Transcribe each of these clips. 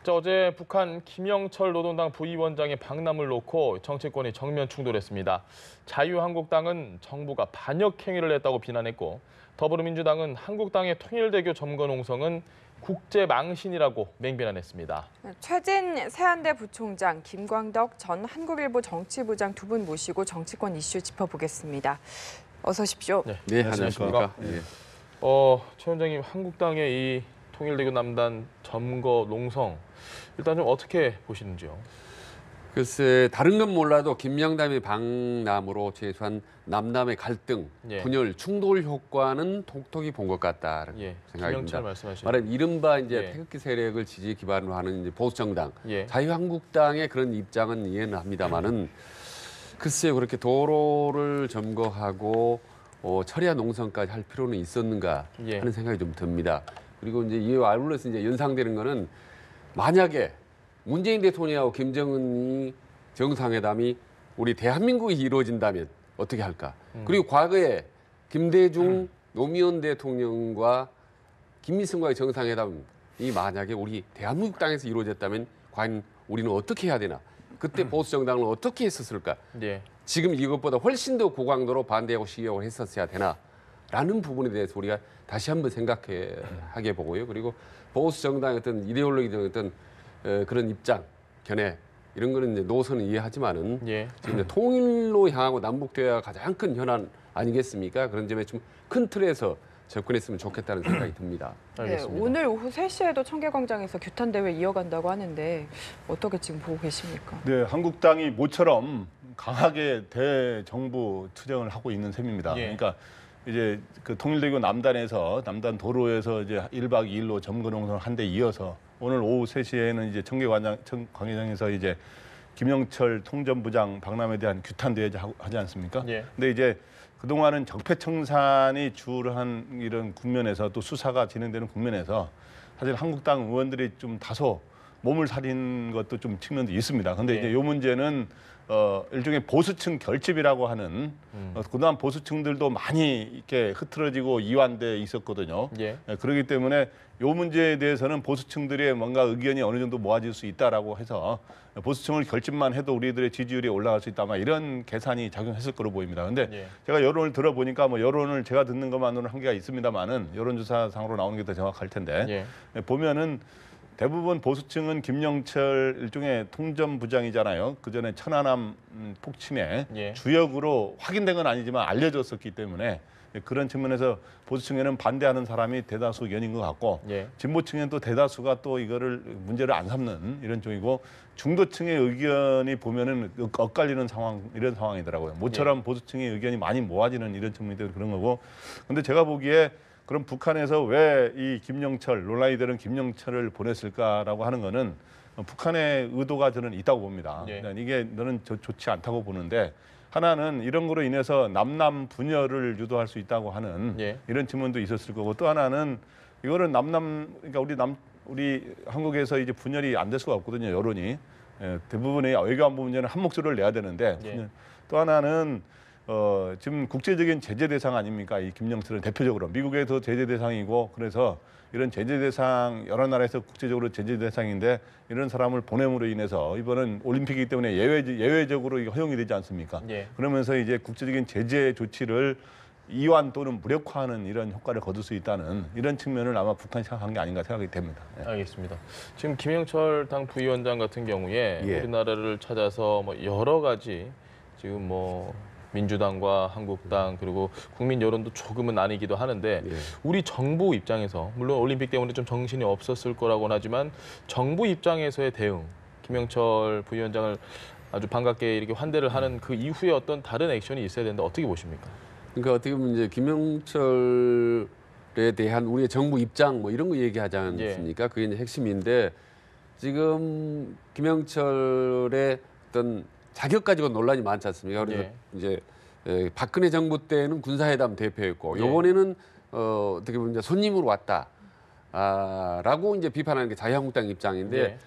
자, 어제 북한 김영철 노동당 부위원장의 방남을 놓고 정치권이 정면 충돌했습니다. 자유한국당은 정부가 반역 행위를 했다고 비난했고 더불어민주당은 한국당의 통일대교 점거 농성은 국제 망신이라고 맹비난했습니다. 최진 세한대 부총장, 김광덕 전 한국일보 정치부장 두 분 모시고 정치권 이슈 짚어보겠습니다. 어서 오십시오. 네, 안녕하십니까. 네. 최 원장님, 한국당의 이 통일대교 남단 점거 농성 일단 좀 어떻게 보시는지요? 글쎄, 다른 건 몰라도 김영담의 방남으로 최소한 남남의 갈등, 분열, 충돌 효과는 톡톡히 본 것 같다는 생각입니다. 말하자면 이른바 이제 태극기 세력을 지지 기반으로 하는 이제 보수 정당, 자유한국당의 그런 입장은 이해는 합니다만은 글쎄요, 그렇게 도로를 점거하고 철야 농성까지 할 필요는 있었는가 하는 생각이 좀 듭니다. 그리고 이제 이에 아울러서 이제 연상되는 거는 만약에 문재인 대통령하고 김정은이 정상회담이 우리 대한민국이 이루어진다면 어떻게 할까? 그리고 과거에 김대중 노무현 대통령과 김일성과의 정상회담이 만약에 우리 대한민국 땅에서 이루어졌다면 과연 우리는 어떻게 해야 되나? 그때 보수 정당은 어떻게 했었을까? 지금 이것보다 훨씬 더 고강도로 반대하고 시기하고 했었어야 되나? 라는 부분에 대해서 우리가 다시 한번 생각하게 보고요. 그리고 보수 정당의 어떤 이데올로기적 어떤 그런 입장, 견해 이런 거는 이제 노선은 이해하지만은 지금 이제 통일로 향하고 남북 대화가 가장 큰 현안 아니겠습니까? 그런 점에 좀 큰 틀에서 접근했으면 좋겠다는 생각이 듭니다. 알겠습니다. 네, 오늘 오후 3시에도 청계광장에서 규탄 대회 이어간다고 하는데 어떻게 지금 보고 계십니까? 네, 한국당이 모처럼 강하게 대정부 투쟁을 하고 있는 셈입니다. 그러니까 이제 그 통일대교 남단에서 남단 도로에서 이제 1박 2일로 점거 농성을 한 데 이어서 오늘 오후 3시에는 이제 청계광장에서 이제 김영철 통전부장 방남에 대한 규탄 대회 하지 않습니까? 근데 이제 그동안은 적폐청산이 주를 이런 국면에서 또 수사가 진행되는 국면에서 사실 한국당 의원들이 좀 다소 몸을 사린 것도 좀 측면도 있습니다. 근데 이제 이 문제는 일종의 보수층 결집이라고 하는 그동안 보수층들도 많이 이렇게 흐트러지고 이완돼 있었거든요. 그렇기 때문에 이 문제에 대해서는 보수층들의 뭔가 의견이 어느 정도 모아질 수 있다라고 해서 보수층을 결집만 해도 우리들의 지지율이 올라갈 수 있다, 막 이런 계산이 작용했을 거로 보입니다. 근데 제가 여론을 들어보니까 뭐 여론을 제가 듣는 것만으로는 한계가 있습니다만은 여론조사상으로 나오는 게 더 정확할 텐데 보면은. 대부분 보수층은 김영철 일종의 통전부장이잖아요. 그 전에 천안함 폭침에 주역으로 확인된 건 아니지만 알려졌었기 때문에 그런 측면에서 보수층에는 반대하는 사람이 대다수 의견인 것 같고 진보층에는 또 대다수가 또 이거를 문제를 안 삼는 이런 쪽이고 중도층의 의견이 보면은 엇갈리는 이런 상황이더라고요. 모처럼 보수층의 의견이 많이 모아지는 이런 측면이 그런 거고. 근데 제가 보기에 그럼 북한에서 왜 이 김영철, 논란이 되는 김영철을 보냈을까라고 하는 거는 북한의 의도가 저는 있다고 봅니다. 이게 너는 좋지 않다고 보는데 하나는 이런 거로 인해서 남남 분열을 유도할 수 있다고 하는 이런 측면도 있었을 거고 또 하나는 이거는 그러니까 우리 한국에서 이제 분열이 안 될 수가 없거든요. 여론이. 대부분의 외교안보 문제는 한 목소리를 내야 되는데 또 하나는 지금 국제적인 제재 대상 아닙니까? 이 김영철은 대표적으로 미국에서 제재 대상이고 그래서 이런 제재 대상 여러 나라에서 국제적으로 제재 대상인데 이런 사람을 보냄으로 인해서 이번은 올림픽이기 때문에 예외적으로 이게 허용이 되지 않습니까? 그러면서 이제 국제적인 제재 조치를 이완 또는 무력화하는 이런 효과를 거둘 수 있다는 이런 측면을 아마 북한이 생각한 게 아닌가 생각이 됩니다. 알겠습니다. 지금 김영철 당 부위원장 같은 경우에 우리나라를 찾아서 뭐 여러 가지 지금 뭐 민주당과 한국당 그리고 국민 여론도 조금은 나뉘기도 하는데 우리 정부 입장에서 물론 올림픽 때문에 좀 정신이 없었을 거라고는 하지만 정부 입장에서의 대응, 김영철 부위원장을 아주 반갑게 이렇게 환대를 하는 그 이후에 어떤 다른 액션이 있어야 되는데 어떻게 보십니까? 그러니까 어떻게 보면 이제 김영철에 대한 우리의 정부 입장 뭐 이런 거 얘기하지 않습니까? 그게 이제 핵심인데 지금 김영철의 어떤 자격 가지고 논란이 많지 않습니까? 그래서 이제 박근혜 정부 때는 군사회담 대표였고 이번에는 어떻게 보면 이제 손님으로 왔다라고 이제 비판하는 게 자유한국당 입장인데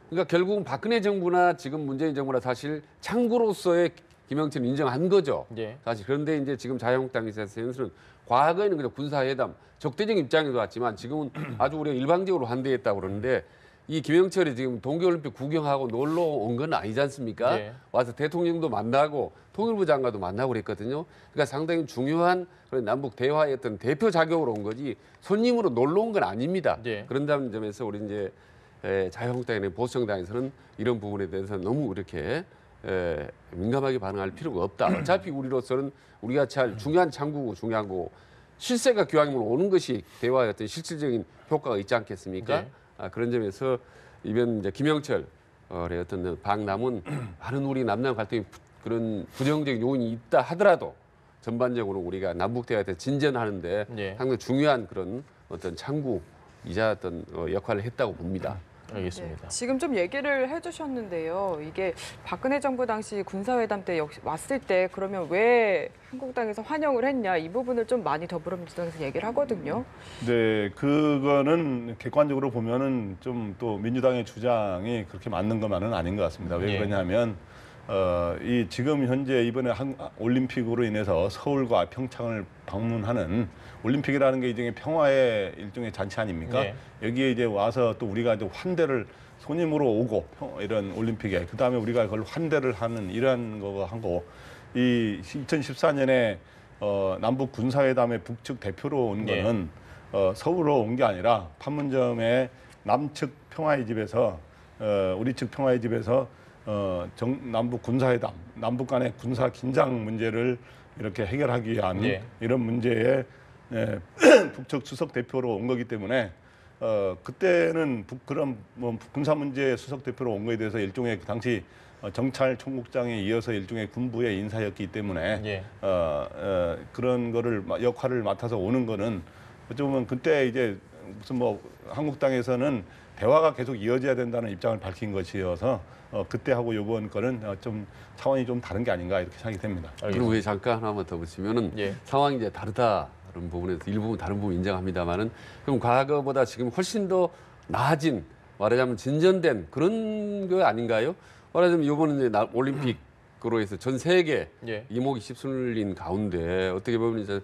그러니까 결국은 박근혜 정부나 지금 문재인 정부나 사실 창구로서의 김영철을 인정한 거죠. 사실 그런데 이제 지금 자유한국당 입장에서는 과거에는 그냥 군사회담 적대적 입장에서 왔지만 지금은 아주 우리가 일방적으로 환대했다고 그러는데 이 김영철이 지금 동계올림픽 구경하고 놀러 온 건 아니지 않습니까? 예. 와서 대통령도 만나고 통일부 장관도 만나고 그랬거든요. 그러니까 상당히 중요한 그런 남북 대화의 어떤 대표 자격으로 온 거지 손님으로 놀러 온 건 아닙니다. 예. 그런다는 점에서 우리 이제 자유한국당이나 보수정당에서는 이런 부분에 대해서 너무 이렇게 민감하게 반응할 필요가 없다. 어차피 우리로서는 우리가 잘 중요한 장구고 중요한 거고 실세가 기왕이면 오는 것이 대화의 어떤 실질적인 효과가 있지 않겠습니까? 네. 그런 점에서 이번 이제 김영철의 어떤 방남은 많은 우리 남남 갈등이 그런 부정적인 요인이 있다 하더라도 전반적으로 우리가 남북 대화에 진전하는데 네. 상당히 중요한 그런 어떤 창구이자 어떤 역할을 했다고 봅니다. 알겠습니다. 네, 지금 좀 얘기를 해주셨는데요. 이게 박근혜 정부 당시 군사회담 때 역시 왔을 때 그러면 왜 한국당에서 환영을 했냐 이 부분을 좀 많이 더불어민주당에서 얘기를 하거든요. 네, 그거는 객관적으로 보면은 좀 또 민주당의 주장이 그렇게 맞는 것만은 아닌 것 같습니다. 왜 예. 그러냐면 이 지금 현재 이번에 올림픽으로 인해서 서울과 평창을 방문하는 올림픽이라는 게 일종의 평화의 일종의 잔치 아닙니까? 네. 여기에 이제 와서 또 우리가 이제 환대를 손님으로 오고 이런 올림픽에 그다음에 우리가 그걸 환대를 하는 이러한 거가 한 거고 이 2014년에 남북 군사회담의 북측 대표로 온 네. 거는 서울로 온 게 아니라 판문점의 남측 평화의 집에서 우리 측 평화의 집에서 남북 군사회담, 남북 간의 군사 긴장 문제를 이렇게 해결하기 위한 네. 이런 문제에 북측 수석 대표로 온 거기 때문에 그때는 그런 뭐 군사 문제 수석 대표로 온 거에 대해서 일종의 그 당시 정찰 총국장에 이어서 일종의 군부의 인사였기 때문에 예. 그런 거를 역할을 맡아서 오는 거는 어쩌면 그때 이제 무슨 뭐 한국당에서는 대화가 계속 이어져야 된다는 입장을 밝힌 것이어서 그때하고 이번 거는 좀 차원이 좀 다른 게 아닌가 이렇게 생각이 됩니다. 그리고 왜 잠깐 하나만 더 붙이면은 예. 상황이 이제 다르다는 부분에서 일부분 다른 부분 인정합니다만은 그럼 과거보다 지금 훨씬 더 나아진 말하자면 진전된 그런 거 아닌가요? 말하자면 이번에 이제 올림픽으로 해서 전 세계 예. 이목이 휩쓸린 가운데 어떻게 보면 이제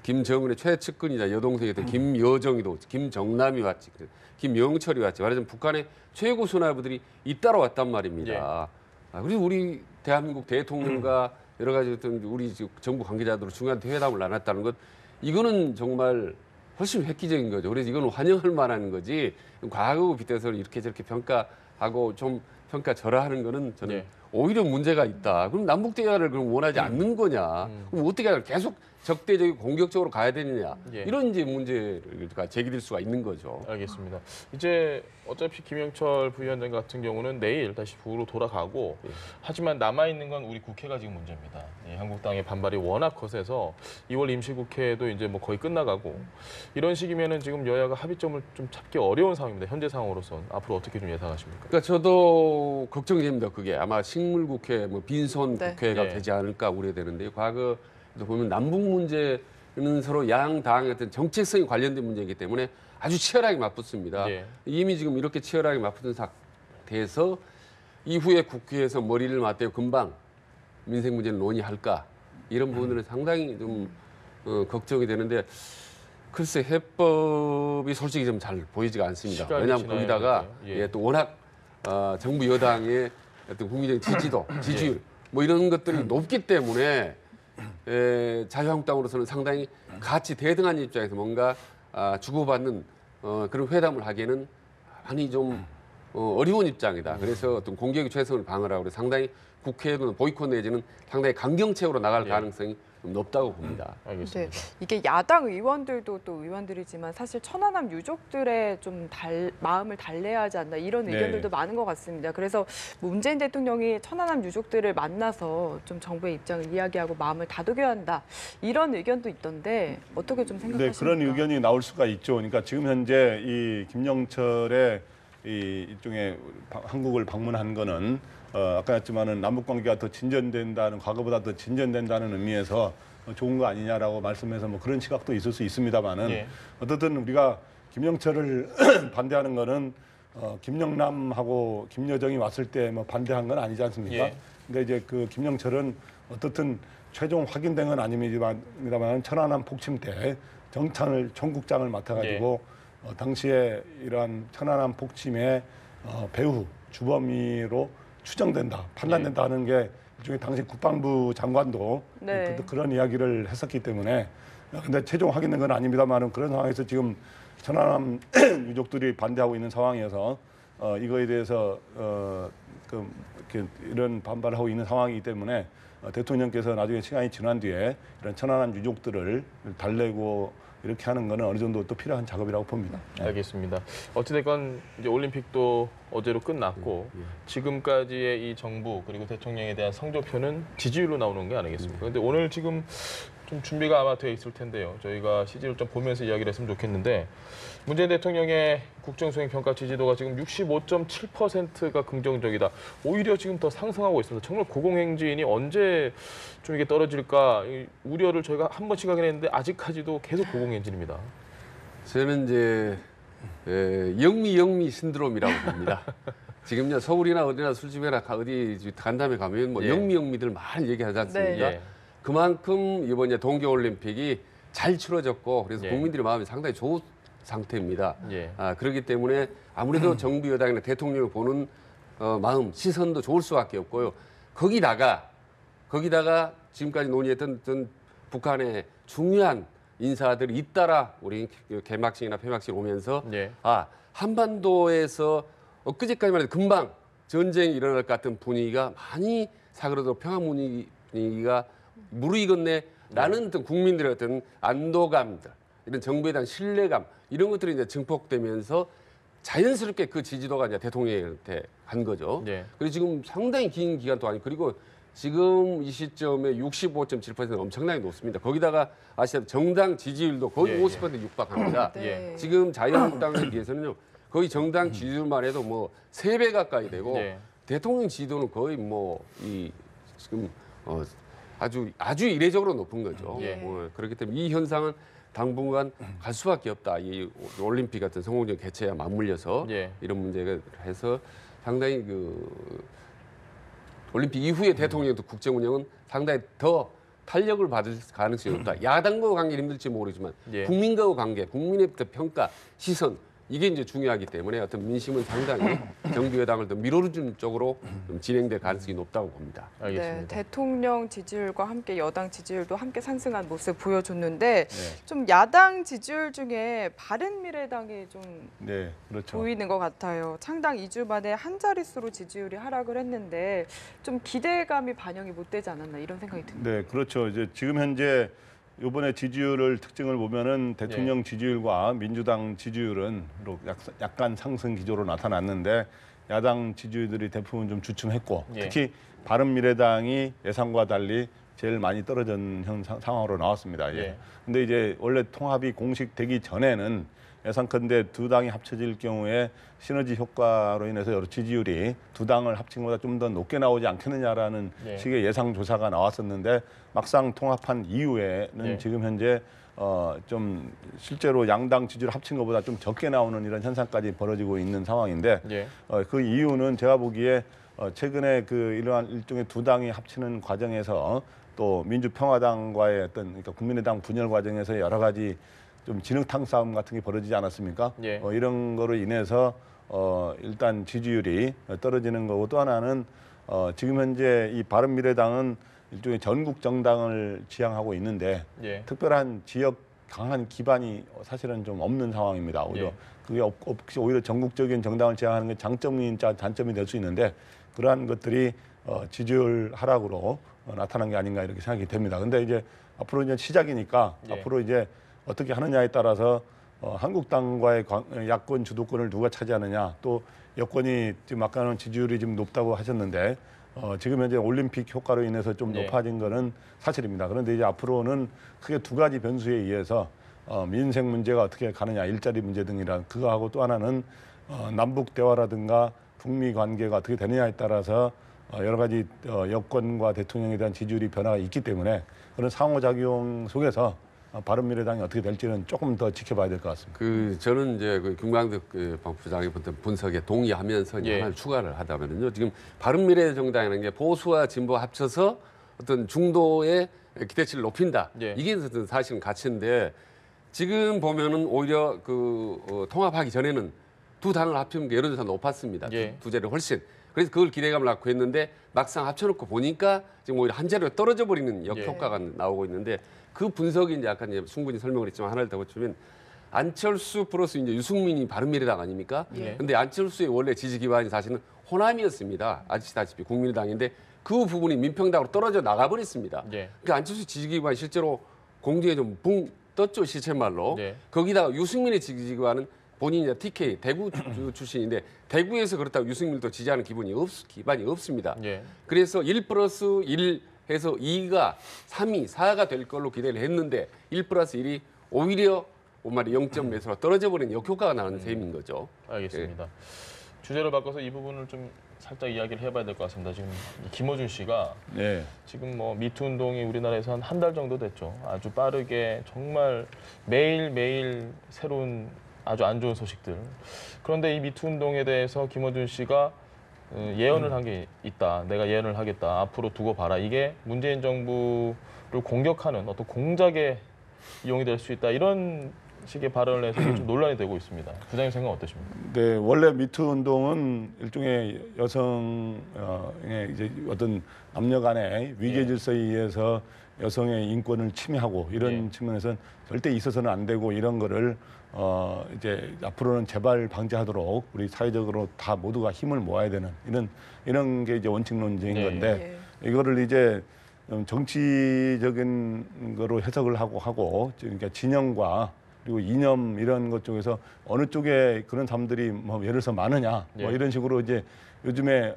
김정은의 최측근이자 여동생이었던 김여정이도 김정남이 왔지, 김영철이 왔지. 말하자면 북한의 최고 수뇌부들이 잇따라 왔단 말입니다. 그리고 우리 대한민국 대통령과 여러 가지 어떤 우리 정부 관계자들 중요한 회담을 나눴다는 것, 이거는 정말 훨씬 획기적인 거죠. 그래서 이건 환영할 만한 거지. 과거 빗대서 이렇게 저렇게 평가하고 좀 평가절하하는 거는 저는 예. 오히려 문제가 있다. 그럼 남북 대화를 그럼 원하지 않는 거냐? 그럼 어떻게 하냐? 계속 적대적이고 공격적으로 가야 되느냐? 예. 이런 이제 문제가 제기될 수가 있는 거죠. 알겠습니다. 이제 어차피 김영철 부위원장 같은 경우는 내일 다시 북으로 돌아가고 하지만 남아있는 건 우리 국회가 지금 문제입니다. 예, 한국당의 반발이 워낙 거세서 2월 임시국회도 이제 뭐 거의 끝나가고 이런 식이면은 지금 여야가 합의점을 좀 찾기 어려운 상황입니다. 현재 상황으로선 앞으로 어떻게 좀 예상하십니까? 그러니까 저도 걱정됩니다. 그게 아마 식물국회, 뭐 빈손 네. 국회가 예. 되지 않을까 우려되는데 과거에도 보면 남북 문제는 서로 양 당의 어떤 정책성이 관련된 문제이기 때문에 아주 치열하게 맞붙습니다. 예. 이미 지금 이렇게 치열하게 맞붙은 상태에서 이후에 국회에서 머리를 맞대고 금방 민생 문제를 논의할까 이런 부분들은 상당히 좀 걱정이 되는데 글쎄 해법이 솔직히 좀 잘 보이지가 않습니다. 시간이 왜냐하면 지나야 거기다가 될까요? 예. 예, 또 워낙 정부 여당의 어떤 국민적인 지지도, 지지율 뭐 이런 것들이 높기 때문에 자유한국당으로서는 상당히 같이 대등한 입장에서 뭔가 주고받는 그런 회담을 하기에는 많이 좀 어려운 입장이다. 그래서 어떤 공격의 최선을 방어하고 그래서 상당히 국회에는 보이콧 내지는 상당히 강경책으로 나갈 예. 가능성이 좀 높다고 봅니다. 알겠습니다. 네, 이게 야당 의원들도 또 의원들이지만 사실 천안함 유족들의 좀 마음을 달래야 하지 않나 이런 네. 의견들도 많은 것 같습니다. 그래서 문재인 대통령이 천안함 유족들을 만나서 좀 정부의 입장을 이야기하고 마음을 다독여야 한다 이런 의견도 있던데 어떻게 좀 네, 생각하십니까? 그런 의견이 나올 수가 있죠. 그러니까 지금 현재 이 김영철의 일종의 한국을 방문한 거는 아까 했지만은 남북 관계가 더 진전된다는 과거보다 더 진전된다는 의미에서 좋은 거 아니냐라고 말씀해서 뭐 그런 시각도 있을 수 있습니다만은 예. 어쨌든 우리가 김영철을 반대하는 거는 김영남하고 김여정이 왔을 때 뭐 반대한 건 아니지 않습니까? 예. 근데 이제 그 김영철은 어떻든 최종 확인된 건 아닙니다만 천안함 폭침 때 정찰 총국장을 맡아가지고 당시에 이러한 천안함 폭침에 배후 주범으로 추정된다, 판단된다 하는 게 일종의 당시 국방부 장관도 네. 그런 이야기를 했었기 때문에 근데 최종 확인된 건 아닙니다만은 그런 상황에서 지금 천안함 유족들이 반대하고 있는 상황이어서 이거에 대해서 이런 반발을 하고 있는 상황이기 때문에 대통령께서 나중에 시간이 지난 뒤에 이런 천안함 유족들을 달래고 이렇게 하는 거는 어느 정도 또 필요한 작업이라고 봅니다. 알겠습니다. 어찌됐건 이제 올림픽도 어제로 끝났고 지금까지의 이 정부 그리고 대통령에 대한 성적표는 지지율로 나오는 게 아니겠습니까? 그런데 오늘 지금 좀 준비가 아마 돼 있을 텐데요. 저희가 CG를 좀 보면서 이야기를 했으면 좋겠는데 문재인 대통령의 국정수행 평가 지지도가 지금 65.7%가 긍정적이다. 오히려 지금 더 상승하고 있습니다. 정말 고공행진이 언제 좀 이게 떨어질까 이 우려를 저희가 한 번씩 하긴 했는데 아직까지도 계속 고공행진입니다. 저는 이제 영미 신드롬이라고 봅니다. 지금요 서울이나 어디나 술집이나 어디 간담회 가면 뭐 영미들 많이 얘기하지 않습니까? 네. 그만큼 이번 이제 동계올림픽이 잘 치러졌고 그래서 예. 국민들의 마음이 상당히 좋은 상태입니다. 예. 그렇기 때문에 아무래도 정부 여당이나 대통령을 보는 마음, 시선도 좋을 수밖에 없고요. 거기다가 지금까지 논의했던 북한의 중요한 인사들이 잇따라 우리 개막식이나 폐막식 오면서 예. 한반도에서 엊그제까지만 해도 금방 전쟁이 일어날 것 같은 분위기가 많이 사그라들고 평화 분위기가 무르익었네라는 어떤 국민들의 어떤 안도감들, 이런 정부에 대한 신뢰감 이런 것들이 이제 증폭되면서 자연스럽게 그 지지도가 이제 대통령한테 간 거죠. 예. 그리고 지금 상당히 긴 기간 동안 그리고 지금 이 시점에 65.7%는 엄청나게 높습니다. 거기다가 아시다시피 정당 지지율도 거의 50% 육박합니다. 네. 지금 자유한국당에 비해서는요. 거의 정당 지지율만 해도 뭐 3배 가까이 되고 대통령 지지도는 거의 뭐 지금 아주 이례적으로 높은 거죠. 그렇기 때문에 이 현상은 당분간 갈 수밖에 없다. 이 올림픽 같은 성공적 개최와 맞물려서 이런 문제가 해서 상당히 올림픽 이후에 대통령도 국정 운영은 상당히 더 탄력을 받을 가능성이 높다. 야당과 관계는 힘들지 모르지만 국민과의 관계, 국민의 평가, 시선 이게 이제 중요하기 때문에 어떤 민심은 상당히 정부 여당을 더 밀어주는 쪽으로 좀 진행될 가능성이 높다고 봅니다. 알겠습니다. 네, 대통령 지지율과 함께 여당 지지율도 함께 상승한 모습 보여줬는데 좀 야당 지지율 중에 바른미래당이 좀 그렇죠. 보이는 것 같아요. 창당 2주 만에 한 자릿수로 지지율이 하락을 했는데 좀 기대감이 반영이 못 되지 않았나 이런 생각이 듭니다. 네, 그렇죠. 이제 지금 현재 이번에 지지율을 특징을 보면은 대통령 지지율과 민주당 지지율은 약간 상승 기조로 나타났는데 야당 지지율들이 대부분 좀 주춤했고 특히 바른미래당이 예상과 달리 제일 많이 떨어진 상황으로 나왔습니다. 근데 이제 원래 통합이 공식되기 전에는 예상컨대 두 당이 합쳐질 경우에 시너지 효과로 인해서 여러 지지율이 두 당을 합친 것보다 좀 더 높게 나오지 않겠느냐라는 식의 예상 조사가 나왔었는데 막상 통합한 이후에는 지금 현재 좀 실제로 양당 지지율 합친 것보다 좀 적게 나오는 이런 현상까지 벌어지고 있는 상황인데 그 이유는 제가 보기에 최근에 이러한 일종의 두 당이 합치는 과정에서 또 민주평화당과의 그러니까 국민의당 분열 과정에서 여러 가지 좀 진흙탕 싸움 같은 게 벌어지지 않았습니까? 이런 거로 인해서 일단 지지율이 떨어지는 거고 또 하나는 지금 현재 이 바른미래당은 일종의 전국 정당을 지향하고 있는데 특별한 지역 강한 기반이 사실은 좀 없는 상황입니다. 오히려 그게 없이 오히려 전국적인 정당을 지향하는 게 장점인지 단점이 될 수 있는데 그러한 것들이 지지율 하락으로 나타난 게 아닌가 이렇게 생각이 됩니다. 근데 이제 앞으로 이제 시작이니까 앞으로 이제 어떻게 하느냐에 따라서 한국당과의 야권 주도권을 누가 차지하느냐 또 여권이 지금 아까는 지지율이 좀 높다고 하셨는데 지금 현재 올림픽 효과로 인해서 좀 높아진 거는 사실입니다. 그런데 이제 앞으로는 크게 두 가지 변수에 의해서 민생 문제가 어떻게 가느냐 일자리 문제 등이란 그거하고 또 하나는 남북 대화라든가 북미 관계가 어떻게 되느냐에 따라서 여러 가지 여권과 대통령에 대한 지지율이 변화가 있기 때문에 그런 상호작용 속에서 바른미래당이 어떻게 될지는 조금 더 지켜봐야 될 것 같습니다. 저는 이제 김광덕 부장의 분석에 동의하면서 하나를 추가를 하다면요. 지금 바른미래 정당이라는 게 보수와 진보 합쳐서 어떤 중도의 기대치를 높인다. 이게 사실은 가치인데 지금 보면은 오히려 통합하기 전에는 두 당을 합치면 여론조사 높았습니다. 예. 두 자리 훨씬. 그래서 그걸 기대감을 갖고 했는데 막상 합쳐놓고 보니까 지금 오히려 한 자리로 떨어져 버리는 역효과가 나오고 있는데 그 분석이 이제 아까 이제 충분히 설명을 했지만 하나를 더 붙이면 안철수 플러스 이제 유승민이 바른미래당 아닙니까? 근데 안철수의 원래 지지 기반이 사실은 호남이었습니다. 아시다시피 국민의당인데 그 부분이 민평당으로 떨어져 나가버렸습니다. 그러니까 안철수 지지 기반이 실제로 공중에 좀 붕 떴죠, 시쳇말로. 거기다가 유승민의 지지 기반은 본인이 TK 대구 출신인데 대구에서 그렇다고 유승민도 지지하는 기반이 없습니다. 그래서 1+1 해서 2가 3이 4가 될 걸로 기대를 했는데 1+1이 오히려 말이 0점 몇으로 떨어져 버린 역효과가 나는 셈인 거죠. 알겠습니다. 주제를 바꿔서 이 부분을 좀 살짝 이야기를 해봐야 될 것 같습니다. 지금 김어준 씨가 지금 뭐 미투 운동이 우리나라에서 한 달 정도 됐죠. 아주 빠르게 정말 매일매일 새로운 아주 안 좋은 소식들. 그런데 이 미투 운동에 대해서 김어준 씨가 예언을 한 게 있다. 내가 예언을 하겠다. 앞으로 두고 봐라. 이게 문재인 정부를 공격하는 어떤 공작에 이용이 될 수 있다. 이런 식의 발언을 해서 좀 논란이 되고 있습니다. 부장님 생각 어떠십니까? 네, 원래 미투 운동은 일종의 여성의 이제 어떤 남녀 간의 위계 질서에 의해서 여성의 인권을 침해하고 이런 측면에서는 절대 있어서는 안 되고 이런 거를 이제 앞으로는 재발 방지하도록 우리 사회적으로 다 모두가 힘을 모아야 되는 이런 게 이제 원칙론적인 건데 이거를 이제 정치적인 거로 해석을 하고 그러니까 진영과 그리고 이념 이런 것 쪽에서 어느 쪽에 그런 사람들이 뭐 예를 들어서 많으냐 뭐 이런 식으로 이제 요즘에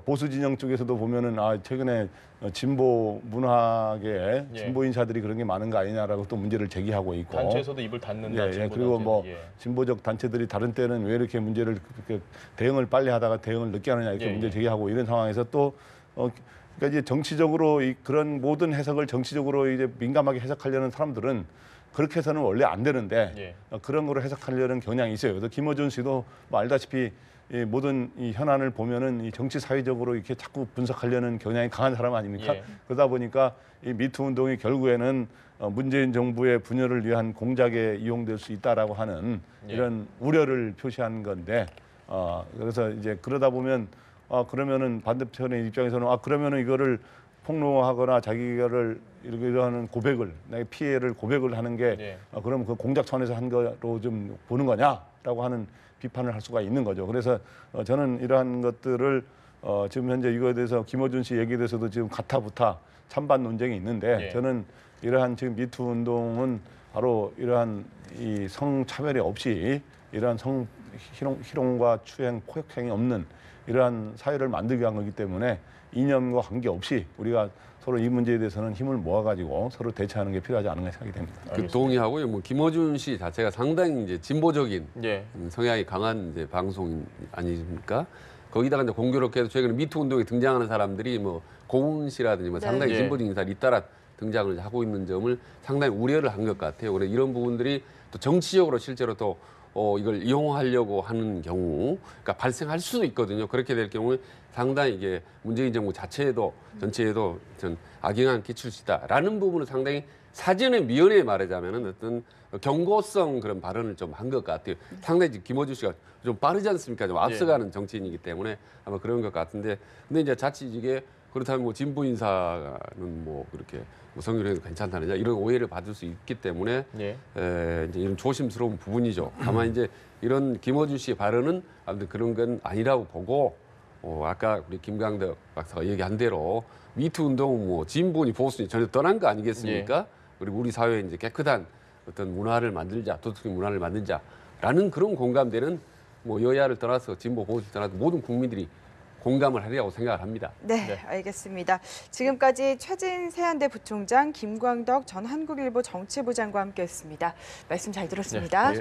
보수 진영 쪽에서도 보면은 최근에 진보 문학의 진보 인사들이 그런 게 많은 거 아니냐라고 또 문제를 제기하고 있고 단체에서도 입을 닫는다. 그리고 뭐 진보적 단체들이 다른 때는 왜 이렇게 문제를 대응을 빨리 하다가 대응을 늦게 하느냐 이렇게 문제 제기하고 이런 상황에서 또 그러니까 이제 정치적으로 그런 모든 해석을 정치적으로 이제 민감하게 해석하려는 사람들은 그렇게 해서는 원래 안 되는데 그런 거로 해석하려는 경향이 있어요. 그래서 김어준 씨도 뭐 알다시피 이 모든 이 현안을 보면은 이 정치 사회적으로 이렇게 자꾸 분석하려는 경향이 강한 사람 아닙니까? 그러다 보니까 이 미투 운동이 결국에는 문재인 정부의 분열을 위한 공작에 이용될 수 있다라고 하는 이런 우려를 표시한 건데 그래서 이제 그러다 보면 그러면은 반대편의 입장에서는 그러면은 이거를 폭로하거나 자기를 이러한 고백을 나의 피해를 고백을 하는 게 그럼 그 공작 차원에서 한 거로 좀 보는 거냐라고 하는 비판을 할 수가 있는 거죠. 그래서 저는 이러한 것들을 지금 현재 이거에 대해서 김어준 씨 얘기에 대해서도 지금 가타부타 찬반 논쟁이 있는데 저는 이러한 지금 미투 운동은 바로 이러한 이 성차별이 없이 이러한 성 희롱과 추행, 포역행위 없는 이러한 사회를 만들기 위한 거기 때문에 이념과 관계없이 우리가 서로 이 문제에 대해서는 힘을 모아가지고 서로 대처하는 게 필요하지 않은가 생각이 됩니다. 그 동의하고요. 뭐 김어준 씨 자체가 상당히 이제 진보적인 성향이 강한 이제 방송 아니십니까? 거기다가 이제 공교롭게도 최근에 미투 운동에 등장하는 사람들이 뭐 고은 씨라든지 뭐 상당히 진보적인 인사를 잇따라 등장을 하고 있는 점을 상당히 우려를 한 것 같아요. 그래서 이런 부분들이 또 정치적으로 실제로 또 이걸 이용하려고 하는 경우, 그러니까 발생할 수도 있거든요. 그렇게 될 경우에 상당히 이게 문재인 정부 자체에도 전체에도 전 악영향을 끼칠 수 있다라는 부분은 상당히 사전에 미연에 말하자면은 어떤 경고성 그런 발언을 좀 한 것 같아요. 상당히 김어준 씨가 좀 빠르지 않습니까? 좀 앞서가는 정치인이기 때문에 아마 그런 것 같은데, 근데 이제 자칫 이게 그렇다면 뭐 진보 인사는 뭐 그렇게 뭐 성희롱해도 괜찮다느냐 이런 오해를 받을 수 있기 때문에 이제 이런 조심스러운 부분이죠. 다만 이제 이런 김어준 씨의 발언은 아무튼 그런 건 아니라고 보고 아까 우리 김강덕 박사가 얘기한 대로 미투 운동은 뭐 진보니 보수니 전혀 떠난 거 아니겠습니까? 그리고 우리 사회에 이제 깨끗한 어떤 문화를 만들자, 도덕적인 문화를 만들자라는 그런 공감대는 뭐 여야를 떠나서 진보 보수를 떠나서 모든 국민들이 공감을 하리라고 생각을 합니다. 네, 알겠습니다. 지금까지 최진 세한대 부총장, 김광덕 전 한국일보 정치부장과 함께했습니다. 말씀 잘 들었습니다.